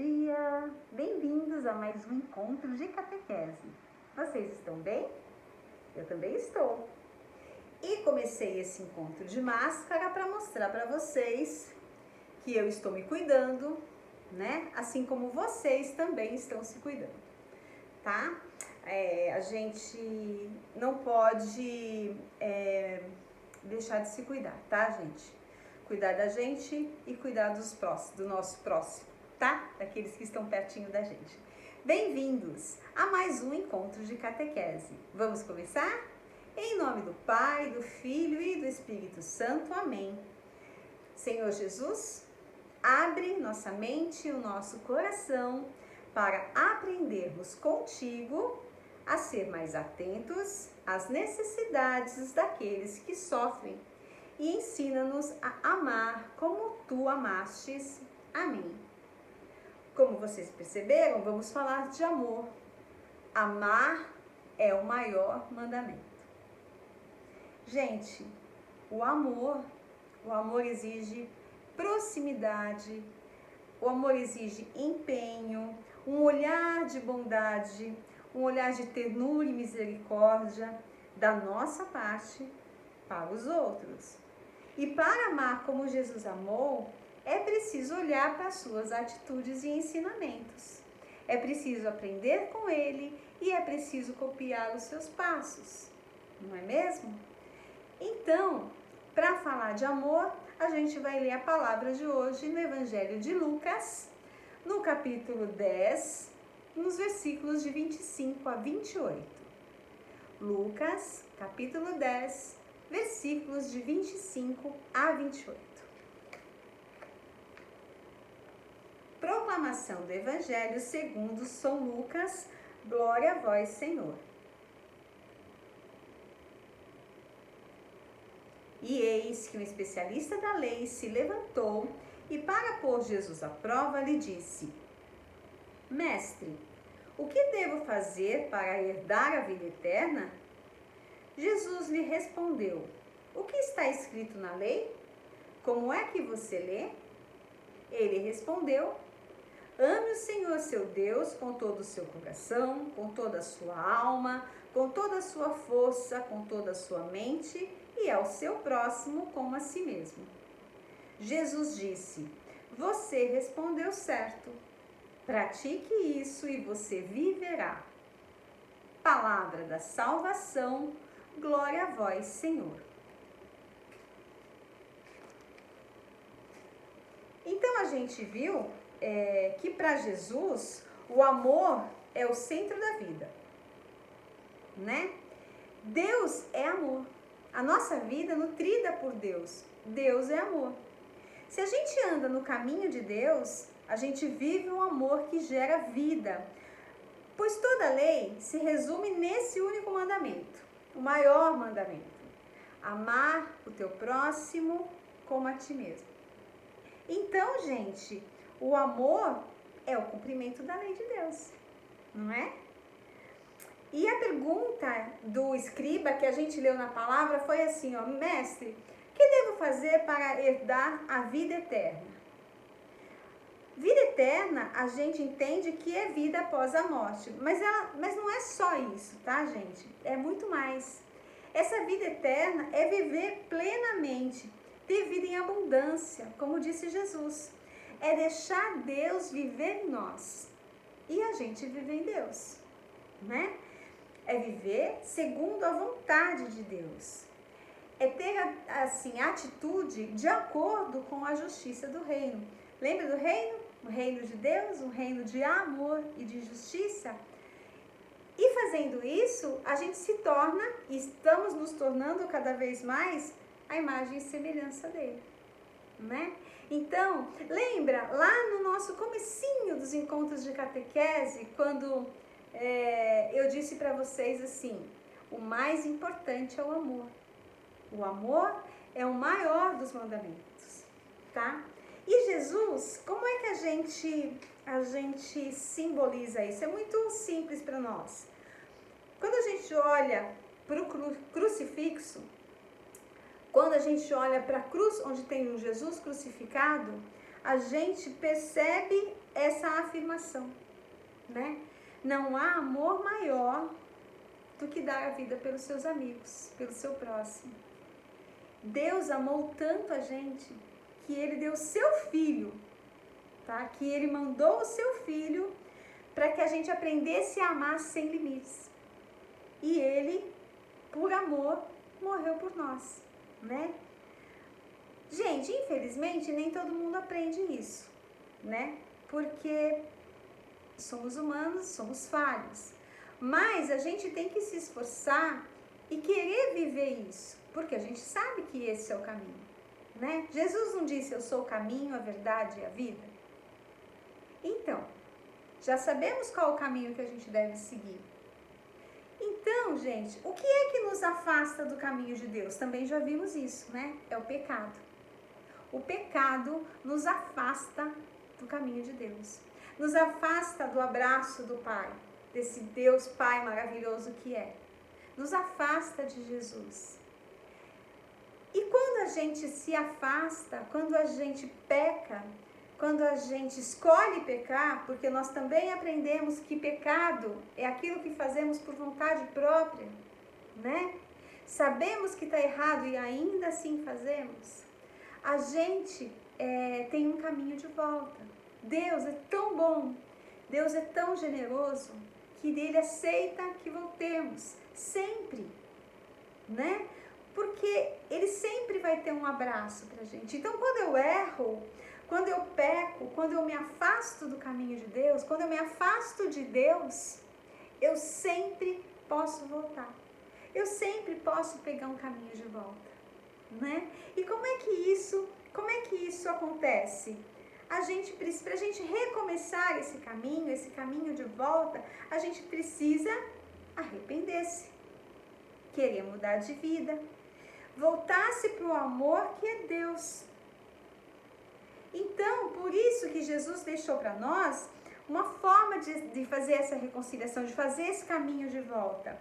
dia! Bem-vindos a mais um encontro de catequese. Vocês estão bem? Eu também estou. E comecei esse encontro de máscara para mostrar para vocês que eu estou me cuidando, né? Assim como vocês também estão se cuidando, tá? A gente não pode deixar de se cuidar, tá, gente? Cuidar da gente e cuidar do nosso próximo, tá? Daqueles que estão pertinho da gente. Bem-vindos a mais um encontro de catequese. Vamos começar? Em nome do Pai, do Filho e do Espírito Santo. Amém. Senhor Jesus, abre nossa mente e o nosso coração para aprendermos contigo a ser mais atentos às necessidades daqueles que sofrem e ensina-nos a amar como tu amastes. Amém. Como vocês perceberam, vamos falar de amor. Amar é o maior mandamento. Gente, o amor exige proximidade, o amor exige empenho, um olhar de bondade, um olhar de ternura e misericórdia da nossa parte para os outros. E para amar como Jesus amou, é preciso olhar para as suas atitudes e ensinamentos. É preciso aprender com ele e é preciso copiar os seus passos. Não é mesmo? Então, para falar de amor, a gente vai ler a palavra de hoje no Evangelho de Lucas, no capítulo 10, nos versículos de 25 a 28. Lucas, capítulo 10, versículos de 25 a 28. Proclamação do Evangelho segundo São Lucas. Glória a vós, Senhor. E eis que um especialista da lei se levantou e, para pôr Jesus à prova, lhe disse: Mestre, o que devo fazer para herdar a vida eterna? Jesus lhe respondeu: O que está escrito na lei? Como é que você lê? Ele respondeu: Ame o Senhor seu Deus com todo o seu coração, com toda a sua alma, com toda a sua força, com toda a sua mente e ao seu próximo como a si mesmo. Jesus disse: Você respondeu certo. Pratique isso e você viverá. Palavra da salvação. Glória a vós, Senhor. Então a gente viu que para Jesus o amor é o centro da vida, né? Deus é amor. A nossa vida é nutrida por Deus. Deus é amor. Se a gente anda no caminho de Deus, a gente vive um amor que gera vida. Pois toda lei se resume nesse único mandamento, o maior mandamento: amar o teu próximo como a ti mesmo. Então, gente, o amor é o cumprimento da lei de Deus, não é? E a pergunta do escriba que a gente leu na palavra foi assim, ó: Mestre, o que devo fazer para herdar a vida eterna? Vida eterna, a gente entende que é vida após a morte, mas não é só isso, tá, gente? É muito mais. Essa vida eterna é viver plenamente, ter vida em abundância, como disse Jesus. É deixar Deus viver em nós e a gente viver em Deus, né? É viver segundo a vontade de Deus. É ter, assim, atitude de acordo com a justiça do reino. Lembra do reino? O reino de Deus, um reino de amor e de justiça. E fazendo isso, a gente se torna, e estamos nos tornando cada vez mais, a imagem e semelhança dele, né? Então, lembra lá no nosso comecinho dos encontros de catequese, quando eu disse para vocês assim: o mais importante é o amor. O amor é o maior dos mandamentos, tá? E Jesus, como é que a gente simboliza isso? É muito simples para nós. Quando a gente olha para o crucifixo, quando a gente olha para a cruz onde tem um Jesus crucificado, a gente percebe essa afirmação, né? Não há amor maior do que dar a vida pelos seus amigos, pelo seu próximo. Deus amou tanto a gente que ele deu seu filho, tá? Que ele mandou o seu filho para que a gente aprendesse a amar sem limites. E ele, por amor, morreu por nós, né? Gente, infelizmente, nem todo mundo aprende isso, né? Porque somos humanos, somos falhos. Mas a gente tem que se esforçar e querer viver isso, porque a gente sabe que esse é o caminho, né? Jesus não disse, eu sou o caminho, a verdade e a vida? Então, já sabemos qual é o caminho que a gente deve seguir. Então, gente, o que é que nos afasta do caminho de Deus? Também já vimos isso, né? É o pecado. O pecado nos afasta do caminho de Deus. Nos afasta do abraço do Pai, desse Deus Pai maravilhoso que é. Nos afasta de Jesus. E quando a gente se afasta, quando a gente peca, quando a gente escolhe pecar, porque nós também aprendemos que pecado é aquilo que fazemos por vontade própria, né? Sabemos que está errado e ainda assim fazemos. A gente tem um caminho de volta. Deus é tão bom, Deus é tão generoso, que Ele aceita que voltemos, sempre, né? Porque Ele sempre vai ter um abraço pra gente. Então, quando eu erro, quando eu peco, quando eu me afasto do caminho de Deus, quando eu me afasto de Deus, eu sempre posso voltar. Eu sempre posso pegar um caminho de volta, né? E como é que isso acontece? Para a gente recomeçar esse caminho de volta, a gente precisa arrepender-se, querer mudar de vida, voltar-se para o amor que é Deus. Então, por isso que Jesus deixou para nós uma forma de fazer essa reconciliação, de fazer esse caminho de volta.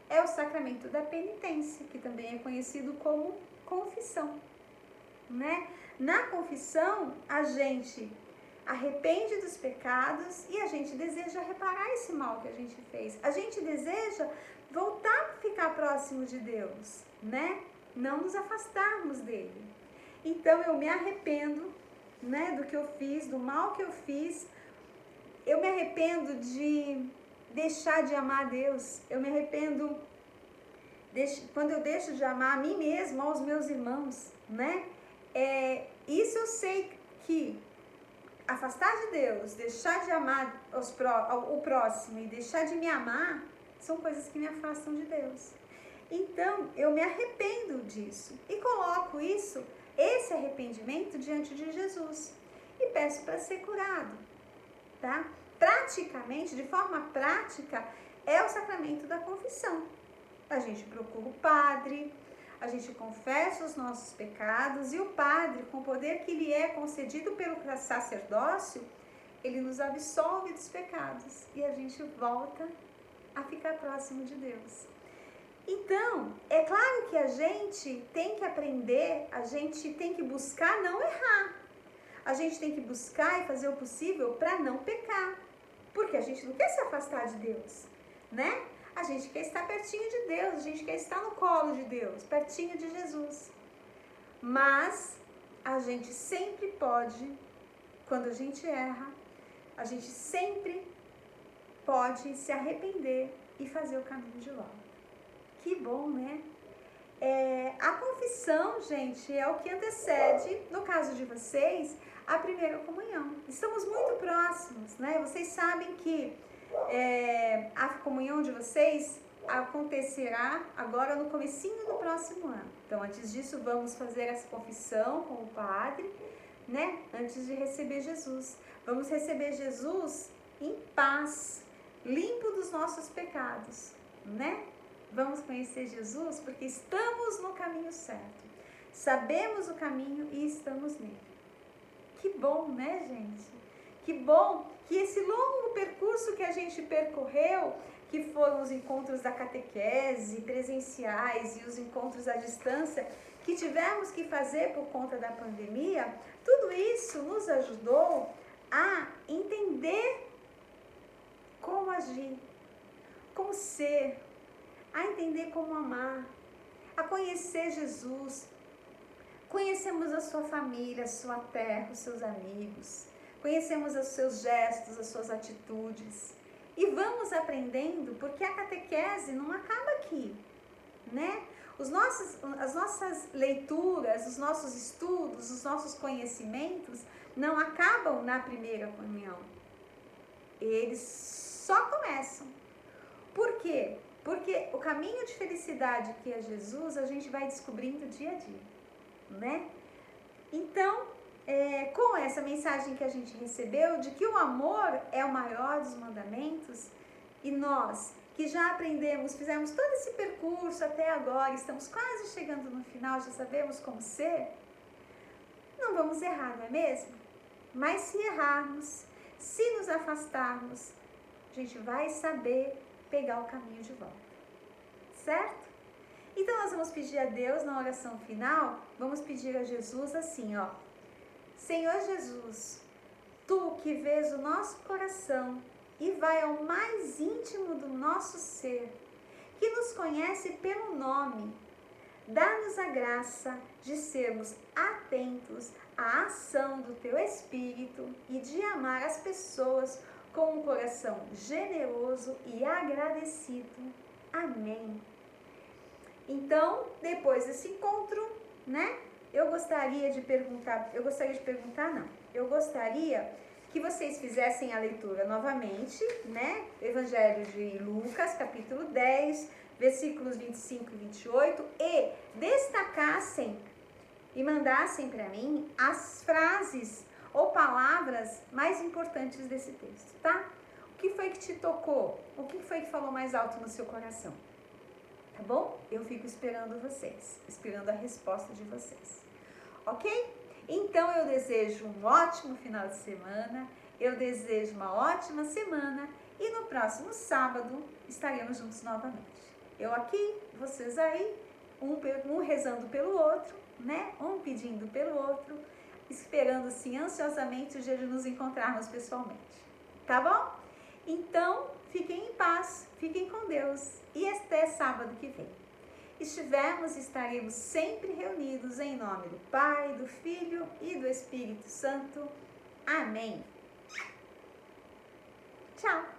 É o sacramento da penitência, que também é conhecido como confissão, né? Na confissão, a gente arrepende dos pecados e a gente deseja reparar esse mal que a gente fez. A gente deseja voltar a ficar próximo de Deus, né? Não nos afastarmos dele. Então, eu me arrependo, né, do que eu fiz, do mal que eu fiz. Eu me arrependo de deixar de amar a Deus. Eu me arrependo quando eu deixo de amar a mim mesmo, aos meus irmãos, né? Isso eu sei que afastar de Deus, deixar de amar o próximo e deixar de me amar, são coisas que me afastam de Deus. Então, eu me arrependo disso e coloco esse arrependimento diante de Jesus e peço para ser curado, tá? Praticamente, de forma prática, é o sacramento da confissão. A gente procura o padre, a gente confessa os nossos pecados e o padre, com o poder que lhe é concedido pelo sacerdócio, ele nos absolve dos pecados e a gente volta a ficar próximo de Deus. Então, é claro que a gente tem que aprender, a gente tem que buscar não errar. A gente tem que buscar e fazer o possível para não pecar. Porque a gente não quer se afastar de Deus, né? A gente quer estar pertinho de Deus, a gente quer estar no colo de Deus, pertinho de Jesus. Mas a gente sempre pode, quando a gente erra, a gente sempre pode se arrepender e fazer o caminho de volta. Que bom, né? A confissão, gente, é o que antecede, no caso de vocês, a primeira comunhão. Estamos muito próximos, né? Vocês sabem que a comunhão de vocês acontecerá agora no comecinho do próximo ano. Então, antes disso, vamos fazer essa confissão com o padre, né? Antes de receber Jesus. Vamos receber Jesus em paz, limpo dos nossos pecados, né? Vamos conhecer Jesus porque estamos no caminho certo. Sabemos o caminho e estamos nele. Que bom, né, gente? Que bom que esse longo percurso que a gente percorreu, que foram os encontros da catequese presenciais e os encontros à distância, que tivemos que fazer por conta da pandemia, tudo isso nos ajudou a entender como agir, como ser, a entender como amar, a conhecer Jesus. Conhecemos a sua família, a sua terra, os seus amigos. Conhecemos os seus gestos, as suas atitudes. E vamos aprendendo, porque a catequese não acaba aqui, né? As nossas leituras, os nossos estudos, os nossos conhecimentos não acabam na primeira comunhão. Eles só começam. Por quê? Porque o caminho de felicidade que é Jesus, a gente vai descobrindo dia a dia, né? Então, com essa mensagem que a gente recebeu de que o amor é o maior dos mandamentos, e nós que já aprendemos, fizemos todo esse percurso até agora, estamos quase chegando no final, já sabemos como ser, não vamos errar, não é mesmo? Mas se errarmos, se nos afastarmos, a gente vai saber pegar o caminho de volta, certo? Então nós vamos pedir a Deus na oração final, vamos pedir a Jesus assim, ó: Senhor Jesus, Tu que vês o nosso coração e vai ao mais íntimo do nosso ser, que nos conhece pelo nome, dá-nos a graça de sermos atentos à ação do Teu Espírito e de amar as pessoas com um coração generoso e agradecido. Amém. Então, depois desse encontro, né? Eu gostaria que vocês fizessem a leitura novamente, né? Evangelho de Lucas, capítulo 10, versículos 25 e 28, e destacassem e mandassem para mim as frases ou palavras mais importantes desse texto, tá? O que foi que te tocou? O que foi que falou mais alto no seu coração? Tá bom? Eu fico esperando vocês, esperando a resposta de vocês. Ok? Então eu desejo um ótimo final de semana, eu desejo uma ótima semana e no próximo sábado estaremos juntos novamente. Eu aqui, vocês aí, um rezando pelo outro, né? Um pedindo pelo outro, esperando assim ansiosamente o dia de nos encontrarmos pessoalmente. Tá bom? Então, fiquem em paz, fiquem com Deus e até sábado que vem. Estaremos sempre reunidos em nome do Pai, do Filho e do Espírito Santo. Amém. Tchau.